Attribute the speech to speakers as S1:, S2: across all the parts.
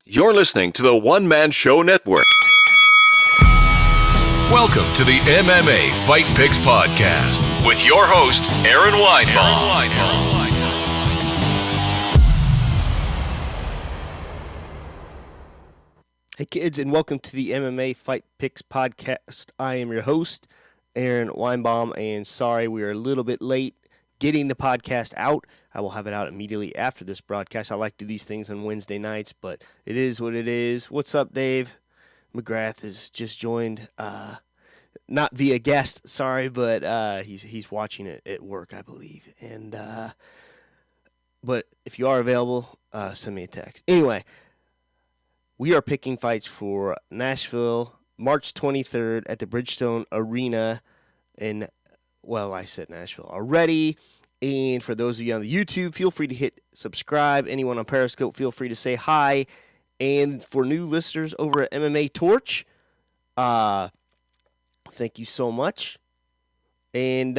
S1: You're listening to the One Man Show Network. Welcome to the MMA Fight Picks podcast with your host, Aaron Weinbaum.
S2: Hey kids, and welcome to the MMA Fight Picks podcast. I am your host, Aaron Weinbaum, and sorry we are a little bit late getting the podcast out. I will have it out immediately after this broadcast. I like to do these things on Wednesday nights, but it is what it is. What's up, Dave? McGrath has just joined, not via guest, sorry, but he's watching it at work, I believe. And but if you are available, send me a text. Anyway, we are picking fights for Nashville, March 23rd at the Bridgestone Arena in, well, I said Nashville already. And for those of you on the YouTube, feel free to hit subscribe. Anyone on Periscope, feel free to say hi. And for new listeners over at MMA Torch, thank you so much. And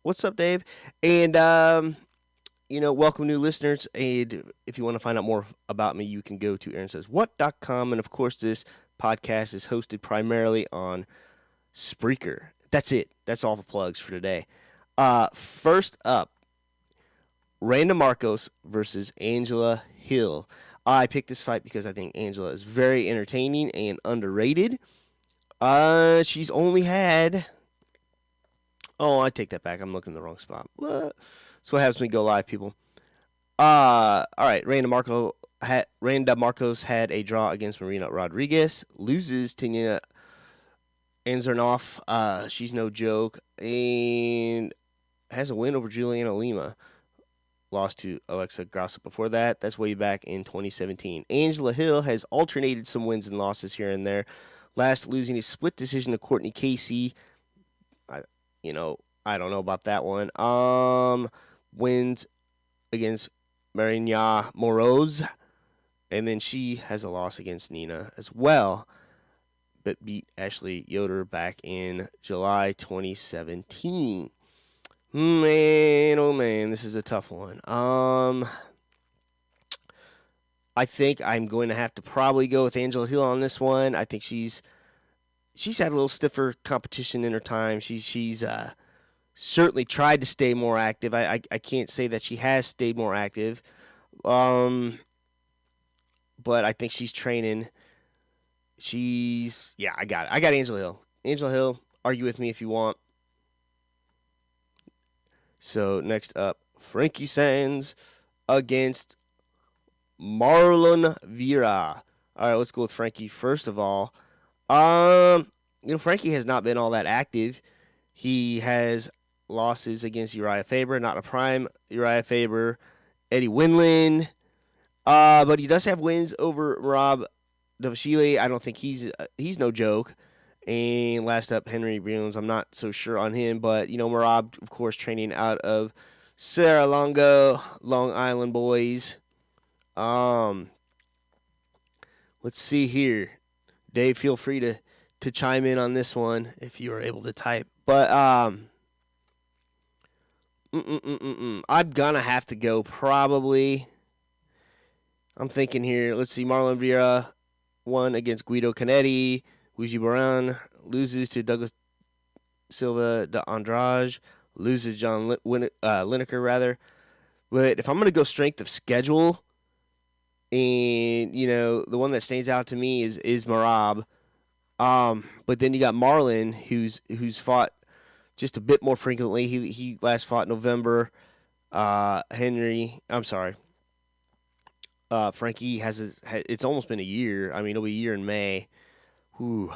S2: what's up, Dave? And, welcome new listeners. And if you want to find out more about me, you can go to AaronSaysWhat.com. And, of course, this podcast is hosted primarily on Spreaker. That's it. That's all the plugs for today. First up, Randa Markos versus Angela Hill. I picked this fight because I think Angela is very entertaining and underrated. She's only had... Oh, I take that back. I'm looking in the wrong spot. What? That's what happens when we go live, people. All right, Randa Markos had a draw against Marina Rodriguez. Loses to Nina Anzornoff. She's no joke. And has a win over Juliana Lima. Lost to Alexa Grasso before that. That's way back in 2017. Angela Hill has alternated some wins and losses here and there. Last losing a split decision to Courtney Casey. I don't know about that one. Wins against Marina Moroz. And then she has a loss against Nina as well. But beat Ashley Yoder back in July 2017. Man, oh man, this is a tough one. I think I'm going to have to probably go with Angela Hill on this one. I think she's had a little stiffer competition in her time. She's certainly tried to stay more active. I can't say that she has stayed more active. But I think she's training. I got it. I got Angela Hill. Angela Hill, argue with me if you want. So next up, Frankie Saenz against Marlon Vera. All right, let's go with Frankie first of all. Frankie has not been all that active. He has losses against Uriah Faber, not a prime Uriah Faber, Eddie Winland. But he does have wins over Rob Davashile. I don't think he's no joke. And last up, Henry Bruins. I'm not so sure on him, but Marab, of course, training out of Serra-Longo, Long Island boys. Let's see here, Dave. Feel free to chime in on this one if you are able to type. But I'm gonna have to go probably. I'm thinking here. Let's see, Marlon Vera won against Guido Canetti. Luigi Baran loses to Douglas Silva de Andrade, loses John Lineker, rather. But if I'm going to go strength of schedule, and, the one that stands out to me is Marab. But then you got Marlon, who's fought just a bit more frequently. He last fought in November. Frankie it's almost been a year. I mean, it'll be a year in May. Ooh.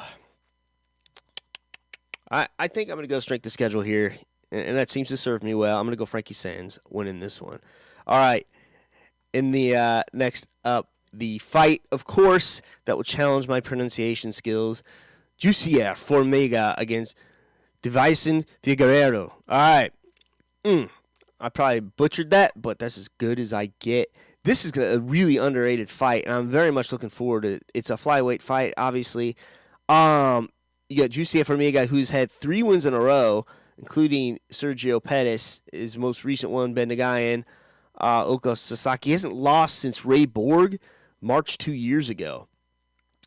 S2: I think I'm going to go strength of schedule here, and that seems to serve me well. I'm going to go Frankie Saenz winning this one. All right. In the next up, the fight, of course, that will challenge my pronunciation skills. Jussier Formiga against Deiveson Figueiredo. All right. I probably butchered that, but that's as good as I get. This is a really underrated fight, and I'm very much looking forward to it. It's a flyweight fight, obviously. You got Jussier Formiga, who's had 3 wins in a row, including Sergio Pettis, his most recent one, Ben Nagayan, Oko Sasaki. He hasn't lost since Ray Borg, March 2 years ago.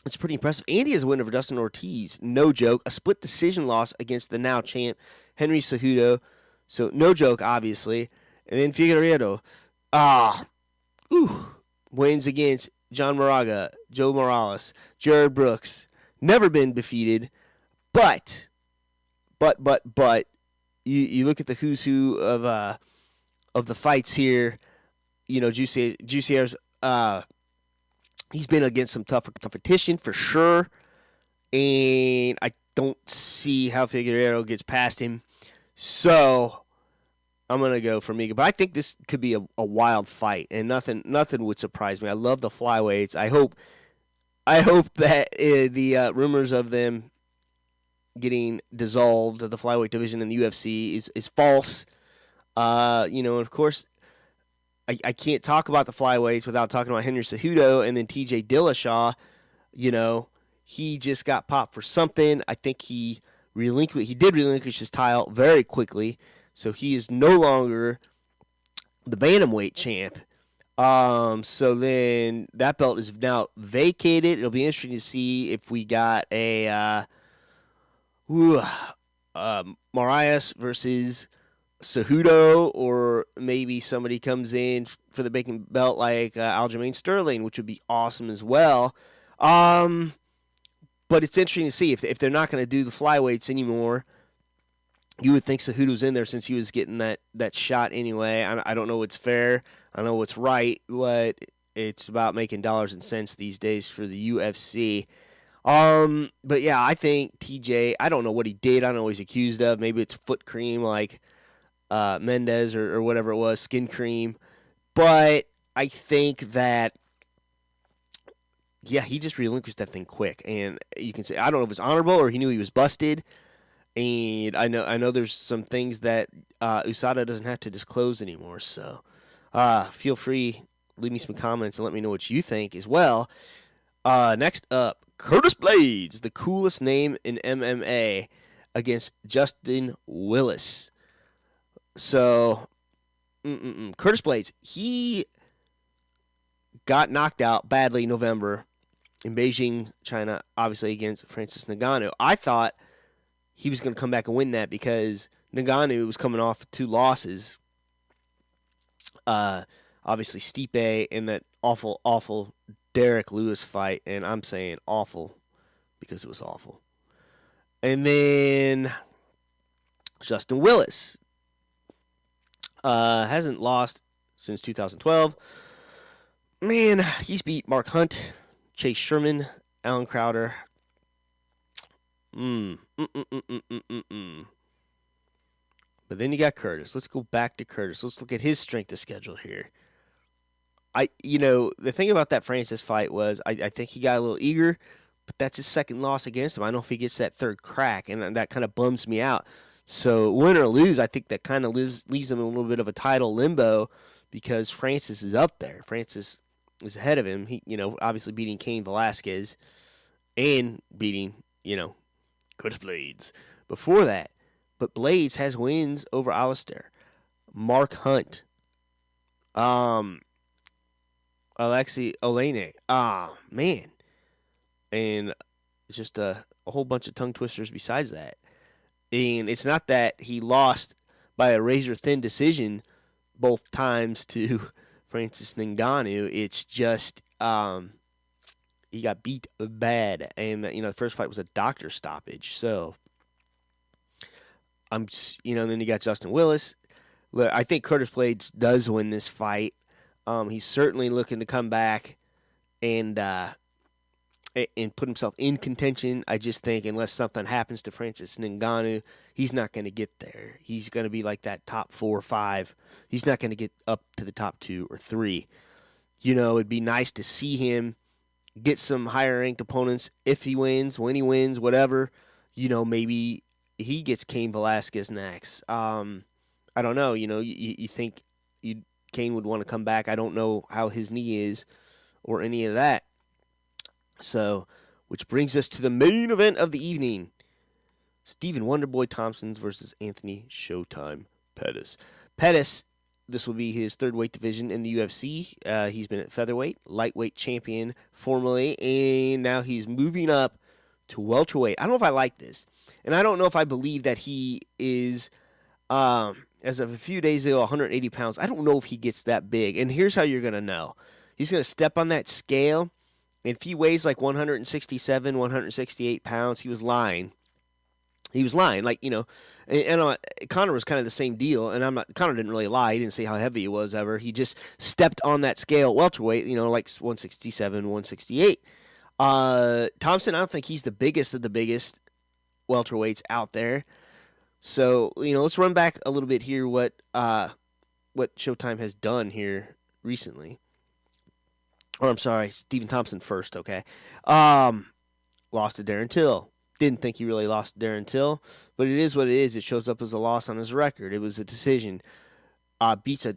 S2: It's pretty impressive. And he has a win over Dustin Ortiz. No joke. A split decision loss against the now champ, Henry Cejudo. So, no joke, obviously. And then Figueiredo. Wins against John Moraga, Joe Morales, Jared Brooks. Never been defeated. But, you look at the who's who of the fights here. You know, Jussier's, he's been against some tougher competition for sure, and I don't see how Figueiredo gets past him. So I'm gonna go Formiga, but I think this could be a wild fight, and nothing would surprise me. I love the flyweights. I hope that the rumors of them getting dissolved, the flyweight division in the UFC, is false. And of course, I can't talk about the flyweights without talking about Henry Cejudo, and then TJ Dillashaw. He just got popped for something. I think he did relinquish his title very quickly, so he is no longer the Bantamweight champ. So then that belt is now vacated. It'll be interesting to see if we got a Marias versus Cejudo, or maybe somebody comes in for the vacant belt like Aljamain Sterling, which would be awesome as well. But it's interesting to see if they're not going to do the flyweights anymore. You would think Cejudo's in there since he was getting that shot anyway. I don't know what's fair. I know what's right, but it's about making dollars and cents these days for the UFC. But yeah, I think TJ, I don't know what he did. I don't know what he's accused of. Maybe it's foot cream like Mendez or whatever it was, skin cream. But I think that, yeah, he just relinquished that thing quick. And you can say, I don't know if it's honorable or he knew he was busted. And I know there's some things that USADA doesn't have to disclose anymore. So feel free, leave me some comments and let me know what you think as well. Next up, Curtis Blaydes, the coolest name in MMA, against Justin Willis. So, Curtis Blaydes, he got knocked out badly in November in Beijing, China, obviously against Francis Ngannou. I thought he was going to come back and win that because Ngannou was coming off 2 losses. Obviously Stipe and that awful Derek Lewis fight, and I'm saying awful because it was awful. And then Justin Willis hasn't lost since 2012. Man, he's beat Mark Hunt, Chase Sherman, Alan Crowder. But then you got Curtis. Let's go back to Curtis. Let's look at his strength of schedule here. The thing about that Francis fight was I think he got a little eager, but that's his second loss against him. I don't know if he gets that third crack, and that kind of bums me out. So win or lose, I think that kind of leaves him in a little bit of a title limbo because Francis is up there. Francis is ahead of him. He, obviously beating Cain Velasquez and beating, Curtis Blaydes before that. But Blaydes has wins over Alistair, Mark Hunt, Alexei Olenek. Man. And just a whole bunch of tongue twisters besides that. And it's not that he lost by a razor-thin decision both times to Francis Ngannou. It's just he got beat bad. And, the first fight was a doctor stoppage. So, then you got Justin Willis. Look, I think Curtis Blaydes does win this fight. He's certainly looking to come back and put himself in contention. I just think unless something happens to Francis Ngannou, he's not going to get there. He's going to be like that top 4 or 5. He's not going to get up to the top 2 or 3. It'd be nice to see him get some higher-ranked opponents if he wins, when he wins, whatever. Maybe he gets Cain Velasquez next. I don't know. You think Cain would want to come back. I don't know how his knee is or any of that. So, which brings us to the main event of the evening. Stephen Wonderboy Thompson versus Anthony Showtime Pettis. Pettis This will be his third weight division in the UFC. He's been at featherweight, lightweight champion formerly, and now he's moving up to welterweight. I don't know if I like this, and I don't know if I believe that he is, as of a few days ago, 180 pounds. I don't know if he gets that big, and here's how you're going to know. He's going to step on that scale, and if he weighs like 167, 168 pounds, he was lying. He was lying, like, and Conor was kind of the same deal, and Conor didn't really lie. He didn't say how heavy he was ever. He just stepped on that scale at welterweight, like 167, 168. Thompson, I don't think he's the biggest of the biggest welterweights out there. So, let's run back a little bit here what Showtime has done here recently. Or I'm sorry, Stephen Thompson first, okay. Lost to Darren Till. Didn't think he really lost to Darren Till, but it is what it is. It shows up as a loss on his record. It was a decision. Beats a,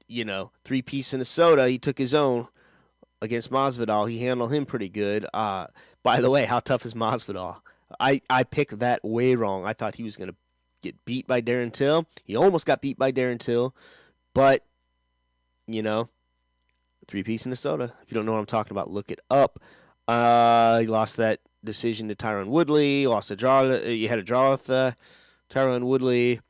S2: 3-piece in a soda. He took his own against Masvidal. He handled him pretty good. By the way, how tough is Masvidal? I picked that way wrong. I thought he was going to get beat by Darren Till. He almost got beat by Darren Till, but, 3-piece in a soda. If you don't know what I'm talking about, look it up. He lost that decision to Tyron Woodley. Lost a draw. You had a draw with Tyron Woodley.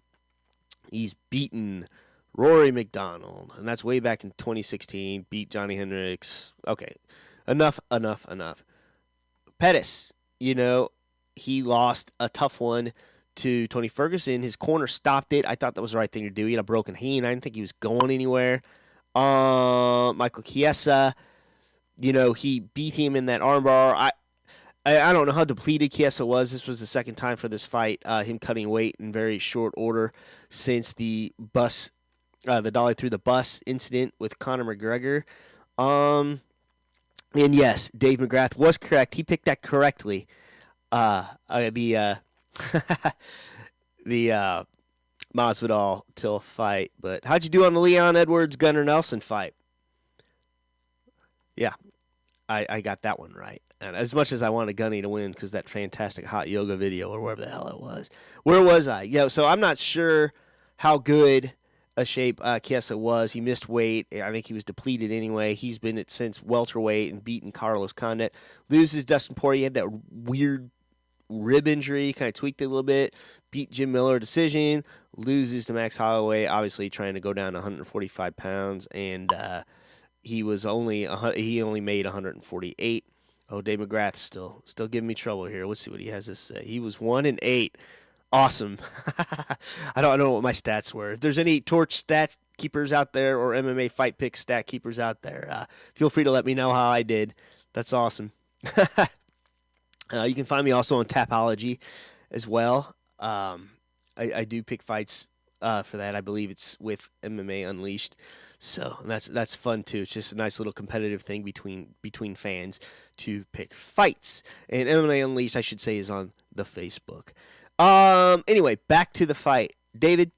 S2: He's beaten Rory McDonald, and that's way back in 2016. Beat Johnny Hendricks. Okay, enough. Pettis, he lost a tough one to Tony Ferguson. His corner stopped it. I thought that was the right thing to do. He had a broken hand. I didn't think he was going anywhere. Michael Chiesa, he beat him in that armbar. I don't know how depleted Chiesa was. This was the second time for this fight, him cutting weight in very short order since the dolly through the bus incident with Conor McGregor. And yes, Dave McGrath was correct. He picked that correctly. The Masvidal Till fight. But how'd you do on the Leon Edwards Gunnar Nelson fight? Yeah, I got that one right. And as much as I wanted Gunny to win because that fantastic hot yoga video or wherever the hell it was. Where was I? Yeah, so I'm not sure how good a shape Chiesa was. He missed weight. I think he was depleted anyway. He's been at since welterweight and beaten Carlos Condit. Loses Dustin Poirier. He had that weird rib injury. Kind of tweaked it a little bit. Beat Jim Miller decision. Loses to Max Holloway. Obviously trying to go down to 145 pounds. And he only made 148. Oh, Dave McGrath still giving me trouble here. Let's see what he has to say. He was 1-8. Awesome. I don't know what my stats were. If there's any Torch stat keepers out there or MMA Fight Picks stat keepers out there, feel free to let me know how I did. That's awesome. You can find me also on Tapology as well. I do pick fights for that. I believe it's with MMA Unleashed. So that's fun too. It's just a nice little competitive thing between fans to pick fights. And MMA Unleashed, I should say, is on the Facebook. Anyway, back to the fight. David,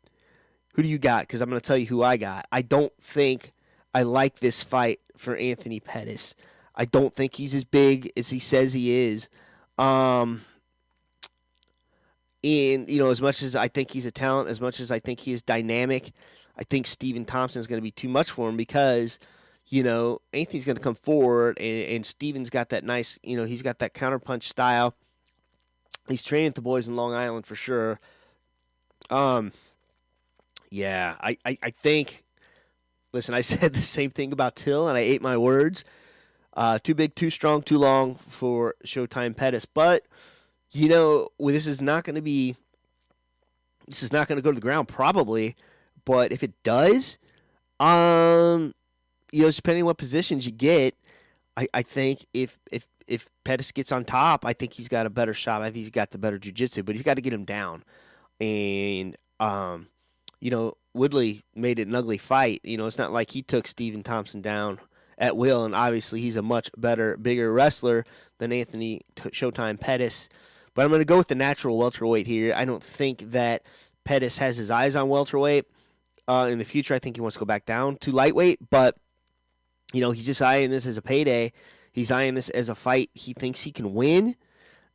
S2: who do you got? Because I'm going to tell you who I got. I don't think I like this fight for Anthony Pettis. I don't think he's as big as he says he is. And, as much as I think he's a talent, as much as I think he is dynamic, I think Stephen Thompson is going to be too much for him because, Anthony's going to come forward and Stephen's got that nice, he's got that counterpunch style. He's training with the boys in Long Island for sure. Yeah, I think, listen, I said the same thing about Till and I ate my words. Too big, too strong, too long for Showtime Pettis. But, this is not going to go to the ground probably. But if it does, depending on what positions you get, I think if Pettis gets on top, I think he's got a better shot. I think he's got the better jiu-jitsu, but he's got to get him down. And, Woodley made it an ugly fight. It's not like he took Stephen Thompson down at will, and obviously he's a much better, bigger wrestler than Anthony Showtime Pettis. But I'm going to go with the natural welterweight here. I don't think that Pettis has his eyes on welterweight. In the future, I think he wants to go back down to lightweight, but, he's just eyeing this as a payday. He's eyeing this as a fight he thinks he can win.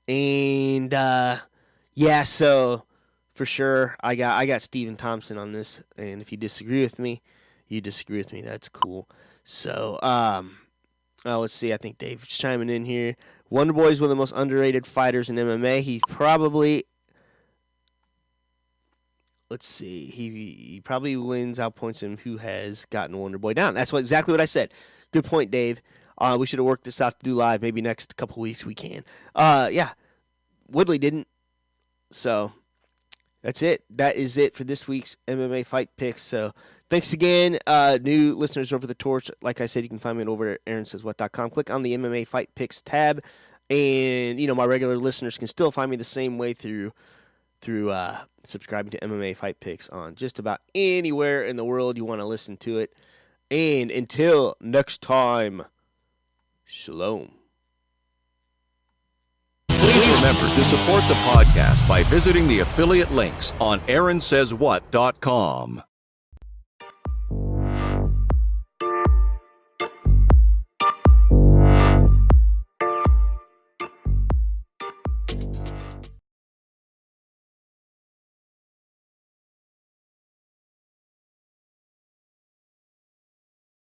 S2: And, so for sure. I got Stephen Thompson on this, and if you disagree with me, you disagree with me. That's cool. So, let's see. I think Dave's chiming in here. Wonderboy is one of the most underrated fighters in MMA. He probably, let's see, he probably wins, outpoints him who has gotten Wonderboy down. That's exactly what I said. Good point, Dave. We should have worked this out to do live. Maybe next couple weeks we can. Yeah, Woodley didn't. So that's it. That is it for this week's MMA Fight Picks. So thanks again, new listeners over the torch. Like I said, you can find me over at aaronsayswhat.com. Click on the MMA Fight Picks tab, and my regular listeners can still find me the same way through subscribing to MMA Fight Picks on just about anywhere in the world you want to listen to it. And until next time, shalom.
S1: Please remember to support the podcast by visiting the affiliate links on aaronsayswhat.com.